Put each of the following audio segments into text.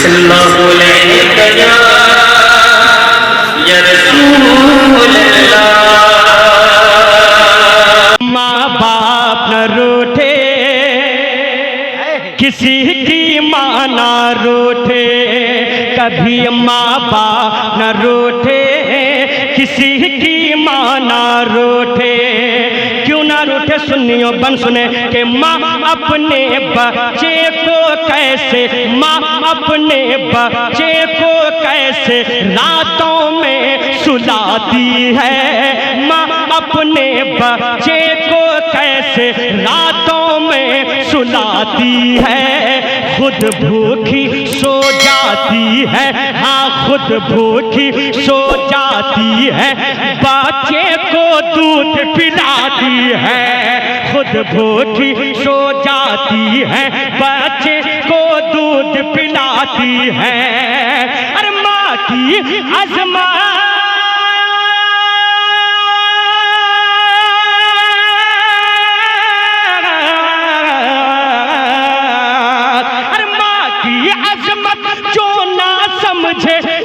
सल्लल्लाहु अलैहि या रसूल अल्लाह। माँ बाप न रूठे, किसी की माँ ना रूठे, कभी माँ बाप न रूठे, किसी की माँ ना रूठे। क्यों ना रूठे सुन्नियों बन सुने कि माँ अपने बच्चे को कैसे, माँ अपने बच्चे को कैसे रातों में सुलाती है, माँ अपने बच्चे को कैसे रातों में सुलाती है। खुद भूखी सो जाती है, हाँ खुद भूखी सो जाती है, बच्चे को दूध पिलाती है। खुद भूखी सो जाती है, बच्चे को दूध पिलाती है। अरे माँ की अज़मत,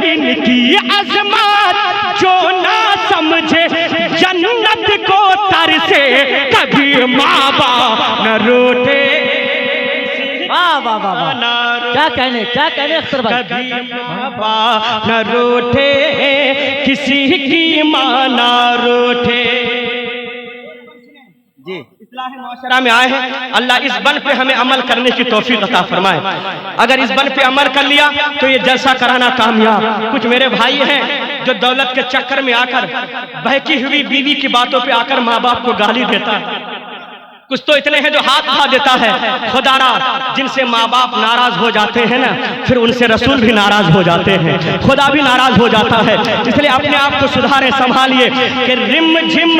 इनकी अज़मत जो ना समझे, जन्नत को तरसे, कभी माँ बाप न रूठे। वाह वाह वाह वाह, क्या कहने अख्तर भाई। कभी माँ बाप न रूठे, किसी की माँ ना रूठे। जी इस्लाह मुआशरा में आए हैं, अल्लाह इस बन पे हमें अमल करने की तौफीक अता फरमाए। अगर इस बन पे अमल कर लिया तो ये जलसा कराना कामयाब। कुछ मेरे भाई हैं जो दौलत के चक्कर में आकर, बहकी हुई बीवी की बातों पे आकर माँ बाप को गाली देता है। कुछ तो इतने हैं जो हाथ उठा देता है। खुदारा जिनसे माँ बाप नाराज हो जाते हैं ना, फिर उनसे रसूल भी नाराज हो जाते हैं, खुदा भी नाराज हो जाता है। इसलिए अपने आप को सुधारें, संभालिए कि रिम झिम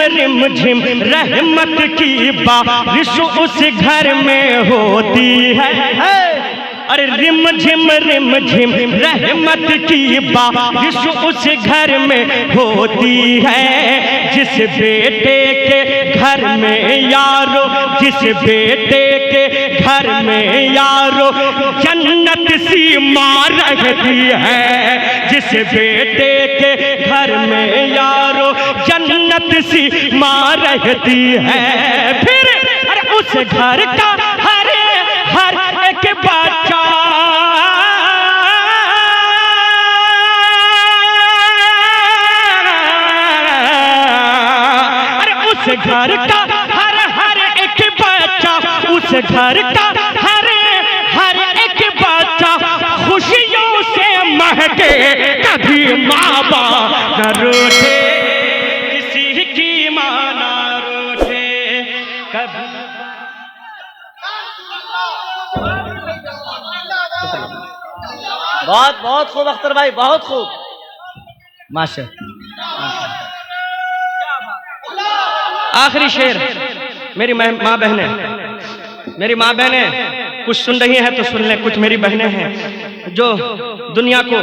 रहमत की बारिश उस घर में होती है। अरे रिम झिम रहमत की बारिश उस घर में होती है। जिस बेटे के घर में यारो, जिस बेटे के घर में यारो जन्नत सी माँ रहती है। जिस बेटे के घर में यारो जन्नत सी माँ रहती है। फिर अरे उस घर का हर एक बच्चा, अरे उस घर का हर एक बच्चा, उस घर का हर एक बच्चा खुशियों से महके, कभी माँ बाप न रूठे, किसी की माँ ना रूठे, कभी। बहुत बहुत खूब अख्तर भाई, बहुत खूब, माशा। आखिरी शेर, मेरी माँ बहनें, मेरी माँ बहनें कुछ सुन रही हैं तो सुन लें। कुछ मेरी बहनें हैं जो दुनिया को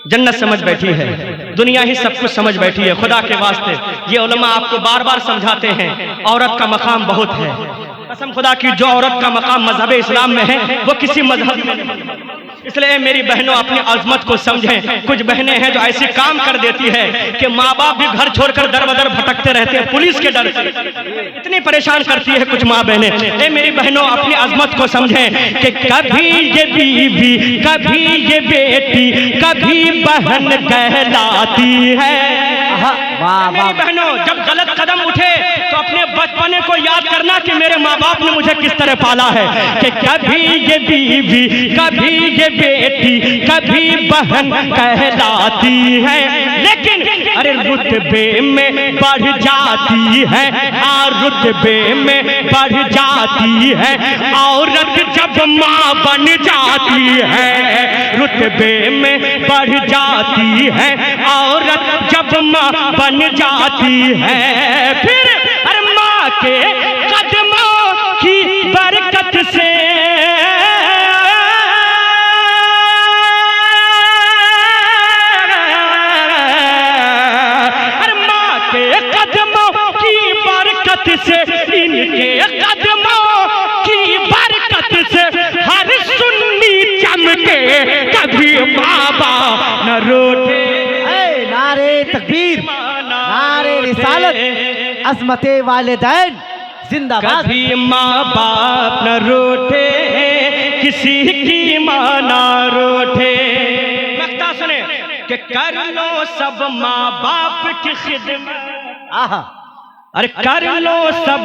जन्नत समझ बैठी है, दुनिया ही सब कुछ समझ बैठी है। खुदा के वास्ते ये उलमा आपको बार बार समझाते हैं, औरत का मकाम बहुत है। कसम खुदा की, जो औरत का मकाम मजहब इस्लाम में है वो किसी मजहब में नहीं। इसलिए मेरी बहनों अपनी अजमत को समझें। कुछ बहनें हैं जो ऐसे काम कर देती है कि माँ बाप भी घर छोड़कर दर बदर भटकते रहते हैं पुलिस के डर से। इतनी परेशान करती है कुछ माँ बहनें। मेरी बहनों अपनी अजमत को समझें कि कभी ये बीवी, कभी ये बेटी, कभी बहन कहलाती है। मेरी बहनों जब गलत कदम उठे तो अपने बचपने को याद करना कि मेरे माँ बाप ने मुझे किस तरह पाला है। कि कभी ये बीवी, कभी ये बेटी, कभी बहन कहलाती है, लेकिन अरे रुतबे में बढ़ जाती है, रुतबे में बढ़ जाती है औरत जब माँ बन जाती है। रुतबे में बढ़ जाती है औरत जब माँ बन जाती है। फिर अरे माँ के कदमों की बरकत से से, इनके कदमों की बरकत से हर सुन्नी चमक के कभी माँ बाप न रूठे। नारे तकबीर, नारे रिसालत, अज़मते वालिदैन जिंदाबाद। कभी माँ बाप न रूठे, किसी की माँ न रूठे। मक्ता सुने कि कर लो सब माँ बाप की खिदमत। आहा, अरे कर लो सब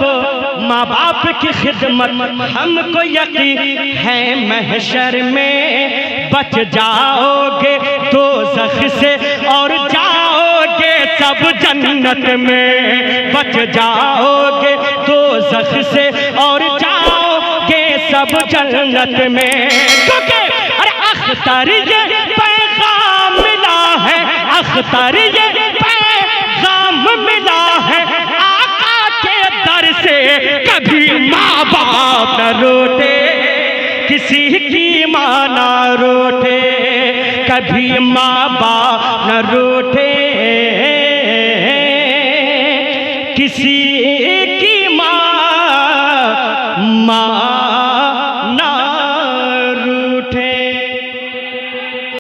माँ बाप की खिदमत, हमको यकीन है महशर में बच जाओगे दोज़ख से और जाओगे सब जन्नत में। बच जाओगे दोज़ख से और जाओगे सब जन्नत में। क्योंकि अरे अख्तर ये पैगाम मिला है, अख्तर ये पैगाम मिला है से कभी माँ बाप न रूठे, किसी की माँ न रूठे। कभी माँ बाप न रूठे, किसी की माँ